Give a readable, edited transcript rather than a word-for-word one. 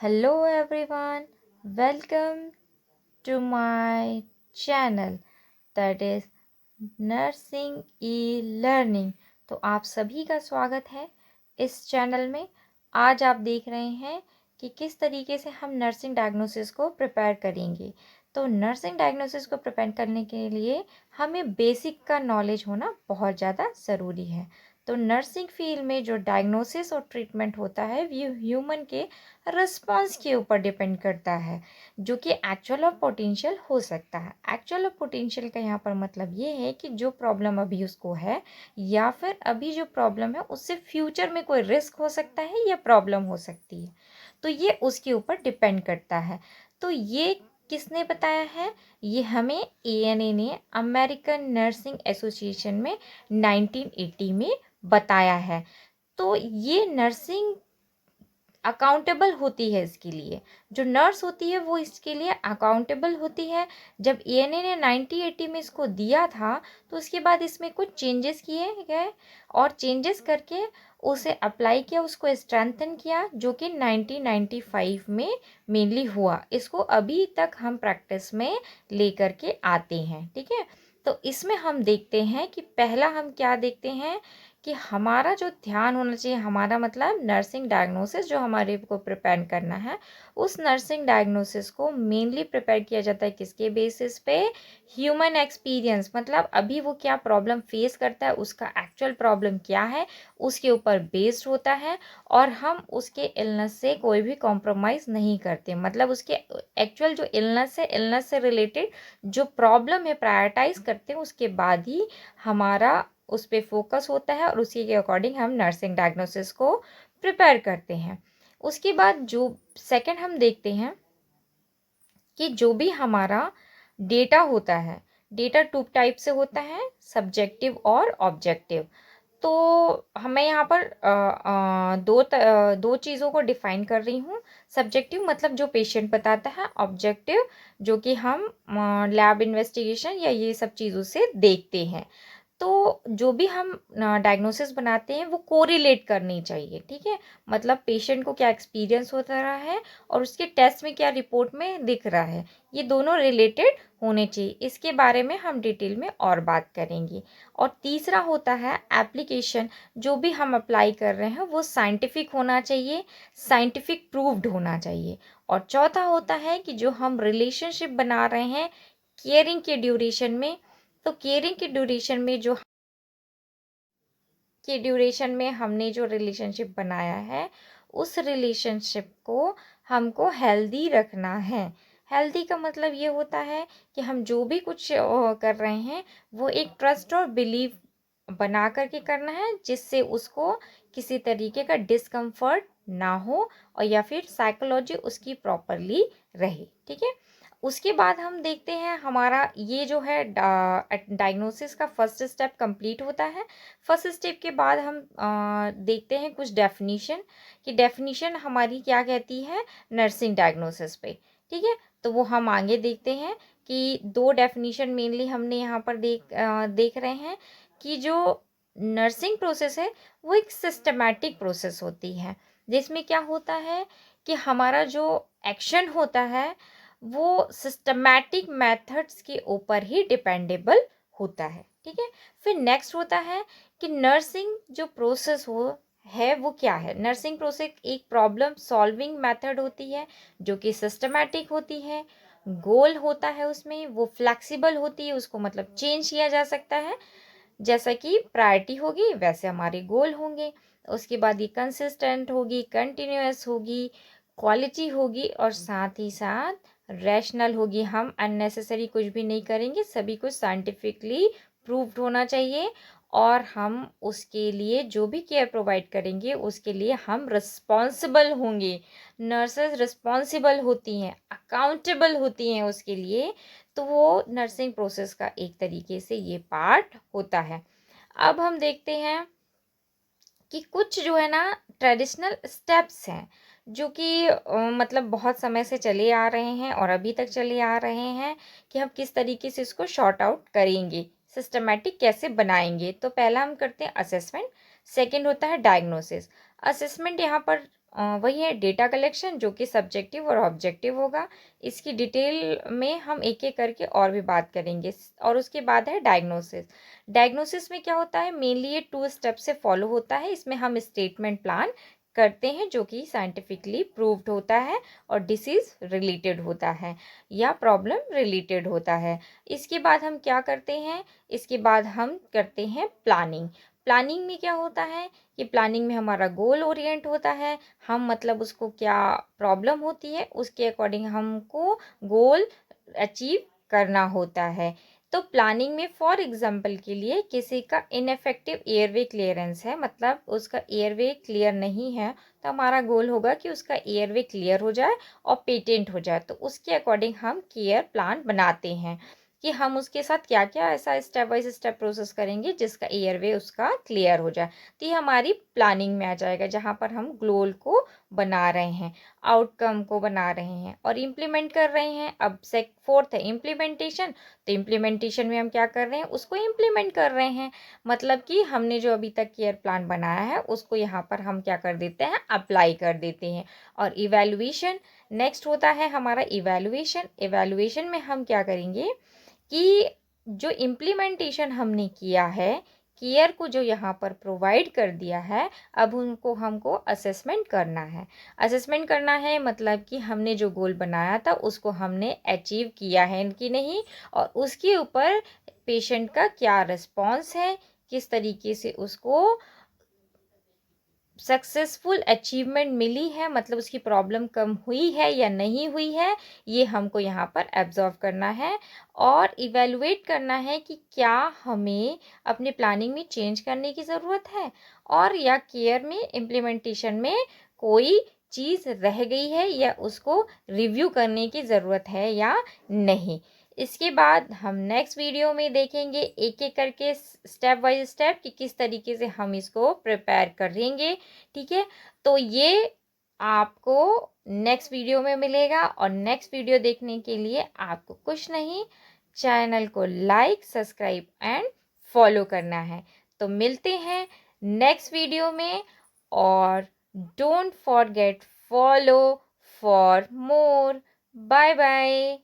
Hello everyone, welcome to my channel that is Nursing e-learning। तो आप सभी का स्वागत है इस चैनल में। आज आप देख रहे हैं कि किस तरीके से हम नर्सिंग डायग्नोसिस को प्रिपेयर करेंगे। तो नर्सिंग डायग्नोसिस को प्रिपेयर करने के लिए हमें बेसिक का नॉलेज होना बहुत ज़्यादा ज़रूरी है। तो नर्सिंग फील्ड में जो डायग्नोसिस और ट्रीटमेंट होता है वो ह्यूमन के रिस्पॉन्स के ऊपर डिपेंड करता है, जो कि एक्चुअल और पोटेंशियल हो सकता है। एक्चुअल और पोटेंशियल का यहाँ पर मतलब ये है कि जो प्रॉब्लम अभी उसको है या फिर अभी जो प्रॉब्लम है उससे फ्यूचर में कोई रिस्क हो सकता है या प्रॉब्लम हो सकती है, तो ये उसके ऊपर डिपेंड करता है। तो ये किसने बताया है? ये हमें ANA ने, अमेरिकन नर्सिंग एसोसिएशन में 1980 में बताया है। तो ये नर्सिंग अकाउंटेबल होती है इसके लिए, जो नर्स होती है वो इसके लिए अकाउंटेबल होती है। जब ANA ने 1980 में इसको दिया था तो उसके बाद इसमें कुछ चेंजेस किए गए और चेंजेस करके उसे अप्लाई किया, उसको स्ट्रेंथन किया, जो कि 1995 में मेनली हुआ। इसको अभी तक हम प्रैक्टिस में लेकर के आते हैं, ठीक है। तो इसमें हम देखते हैं कि पहला हम क्या देखते हैं कि हमारा जो ध्यान होना चाहिए, हमारा मतलब नर्सिंग डायग्नोसिस जो हमारे को प्रिपेयर करना है, उस नर्सिंग डायग्नोसिस को मेनली प्रिपेयर किया जाता है किसके बेसिस पे? ह्यूमन एक्सपीरियंस, मतलब अभी वो क्या प्रॉब्लम फेस करता है, उसका एक्चुअल प्रॉब्लम क्या है, उसके ऊपर बेस्ड होता है। और हम उसके इलनेस से कोई भी कॉम्प्रोमाइज़ नहीं करते, मतलब उसके एक्चुअल जो इलनेस है, इलनेस से रिलेटेड जो प्रॉब्लम है प्रायोरिटाइज करते हैं, उसके बाद ही हमारा उस पे फोकस होता है और उसी के अकॉर्डिंग हम नर्सिंग डायग्नोसिस को प्रिपेयर करते हैं। उसके बाद जो सेकंड हम देखते हैं कि जो भी हमारा डेटा होता है, डेटा टू टाइप से होता है, सब्जेक्टिव और ऑब्जेक्टिव। तो हमें यहाँ पर दो चीज़ों को डिफाइन कर रही हूँ। सब्जेक्टिव मतलब जो पेशेंट बताता है, ऑब्जेक्टिव जो कि हम लैब इन्वेस्टिगेशन या ये सब चीज़ों से देखते हैं। तो जो भी हम डायग्नोसिस बनाते हैं वो कोरिलेट करनी चाहिए, ठीक है। मतलब पेशेंट को क्या एक्सपीरियंस होता रहा है और उसके टेस्ट में क्या रिपोर्ट में दिख रहा है, ये दोनों रिलेटेड होने चाहिए। इसके बारे में हम डिटेल में और बात करेंगे। और तीसरा होता है एप्लीकेशन, जो भी हम अप्लाई कर रहे हैं वो साइंटिफिक होना चाहिए, साइंटिफिक प्रूव्ड होना चाहिए। और चौथा होता है कि जो हम रिलेशनशिप बना रहे हैं केयरिंग के ड्यूरेशन में, तो केयरिंग के ड्यूरेशन में हमने जो रिलेशनशिप बनाया है, उस रिलेशनशिप को हमको हेल्दी रखना है। हेल्दी का मतलब ये होता है कि हम जो भी कुछ कर रहे हैं वो एक ट्रस्ट और बिलीव बना करके करना है, जिससे उसको किसी तरीके का डिस्कम्फर्ट ना हो और या फिर साइकोलॉजी उसकी प्रॉपरली रहे, ठीक है। उसके बाद हम देखते हैं हमारा ये जो है डायग्नोसिस का फर्स्ट स्टेप कंप्लीट होता है। फर्स्ट स्टेप के बाद हम देखते हैं कुछ डेफिनीशन, कि डेफिनीशन हमारी क्या कहती है नर्सिंग डायग्नोसिस पे, ठीक है। तो वो हम आगे देखते हैं कि दो डेफिनीशन मेनली हमने यहाँ पर देख रहे हैं कि जो नर्सिंग प्रोसेस है वो एक सिस्टमैटिक प्रोसेस होती है, जिसमें क्या होता है कि हमारा जो एक्शन होता है वो सिस्टमैटिक मेथड्स के ऊपर ही डिपेंडेबल होता है, ठीक है। फिर नेक्स्ट होता है कि नर्सिंग जो प्रोसेस है वो क्या है। नर्सिंग प्रोसेस एक प्रॉब्लम सॉल्विंग मेथड होती है, जो कि सिस्टमैटिक होती है। गोल होता है उसमें, वो फ्लेक्सिबल होती है, उसको मतलब चेंज किया जा सकता है, जैसा कि प्रायोरिटी होगी वैसे हमारे गोल होंगे। उसके बाद ये कंसिस्टेंट होगी, कंटिन्यूअस होगी, क्वालिटी होगी और साथ ही साथ रैशनल होगी। हम अननेसेसरी कुछ भी नहीं करेंगे, सभी कुछ साइंटिफिकली प्रूव्ड होना चाहिए। और हम उसके लिए जो भी केयर प्रोवाइड करेंगे उसके लिए हम रिस्पॉन्सिबल होंगे। नर्सेज रिस्पॉन्सिबल होती हैं, अकाउंटेबल होती हैं उसके लिए। तो वो नर्सिंग प्रोसेस का एक तरीके से ये पार्ट होता है। अब हम देखते हैं कि कुछ जो है ना ट्रेडिशनल स्टेप्स हैं, जो कि मतलब बहुत समय से चले आ रहे हैं और अभी तक चले आ रहे हैं, कि हम किस तरीके से इसको शॉर्ट आउट करेंगे, सिस्टमेटिक कैसे बनाएंगे। तो पहला हम करते हैं असेसमेंट, सेकंड होता है डायग्नोसिस। असेसमेंट यहाँ पर वही है डेटा कलेक्शन, जो कि सब्जेक्टिव और ऑब्जेक्टिव होगा। इसकी डिटेल में हम एक एक करके और भी बात करेंगे। और उसके बाद है डायग्नोसिस। डायग्नोसिस में क्या होता है, मेनली ये 2 स्टेप से फॉलो होता है। इसमें हम स्टेटमेंट प्लान करते हैं जो कि साइंटिफिकली प्रूव्ड होता है और डिसीज़ रिलेटेड होता है या प्रॉब्लम रिलेटेड होता है। इसके बाद हम क्या करते हैं, इसके बाद हम करते हैं प्लानिंग। प्लानिंग में क्या होता है कि प्लानिंग में हमारा गोल ओरिएंट होता है। हम मतलब उसको क्या प्रॉब्लम होती है उसके अकॉर्डिंग हमको गोल अचीव करना होता है। तो प्लानिंग में फॉर एग्जांपल के लिए किसी का इनफेक्टिव एयरवे क्लियरेंस है, मतलब उसका एयरवे क्लियर नहीं है, तो हमारा गोल होगा कि उसका एयरवे क्लियर हो जाए और पेटेंट हो जाए। तो उसके अकॉर्डिंग हम केयर प्लान बनाते हैं कि हम उसके साथ क्या क्या ऐसा स्टेप बाय स्टेप प्रोसेस करेंगे जिसका एयरवे उसका क्लियर हो जाए। तो ये हमारी प्लानिंग में आ जाएगा, जहाँ पर हम गोल को बना रहे हैं, आउटकम को बना रहे हैं और इम्प्लीमेंट कर रहे हैं। अब फोर्थ है इम्प्लीमेंटेशन। तो इम्प्लीमेंटेशन में हम क्या कर रहे हैं, उसको इम्प्लीमेंट कर रहे हैं। मतलब कि हमने जो अभी तक केयर प्लान बनाया है उसको यहाँ पर हम क्या कर देते हैं, अप्लाई कर देते हैं। और इवैल्यूएशन नेक्स्ट होता है हमारा इवैल्यूएशन। इवैल्यूएशन में हम क्या करेंगे कि जो इम्प्लीमेंटेशन हमने किया है, केयर को जो यहाँ पर प्रोवाइड कर दिया है, अब उनको हमको असेसमेंट करना है। असेसमेंट करना है मतलब कि हमने जो गोल बनाया था उसको हमने अचीव किया है कि नहीं, और उसके ऊपर पेशेंट का क्या रिस्पॉन्स है, किस तरीके से उसको सक्सेसफुल अचीवमेंट मिली है, मतलब उसकी प्रॉब्लम कम हुई है या नहीं हुई है, ये हमको यहाँ पर एब्जॉर्व करना है। और इवेलुएट करना है कि क्या हमें अपने प्लानिंग में चेंज करने की ज़रूरत है, और या केयर में इम्प्लीमेंटेशन में कोई चीज़ रह गई है या उसको रिव्यू करने की ज़रूरत है या नहीं। इसके बाद हम नेक्स्ट वीडियो में देखेंगे एक एक करके स्टेप बाय स्टेप कि किस तरीके से हम इसको प्रिपेयर करेंगे। ठीक है, तो ये आपको नेक्स्ट वीडियो में मिलेगा। और नेक्स्ट वीडियो देखने के लिए आपको कुछ नहीं, चैनल को लाइक सब्सक्राइब एंड फॉलो करना है। तो मिलते हैं नेक्स्ट वीडियो में। और don't forget follow for more. Bye bye.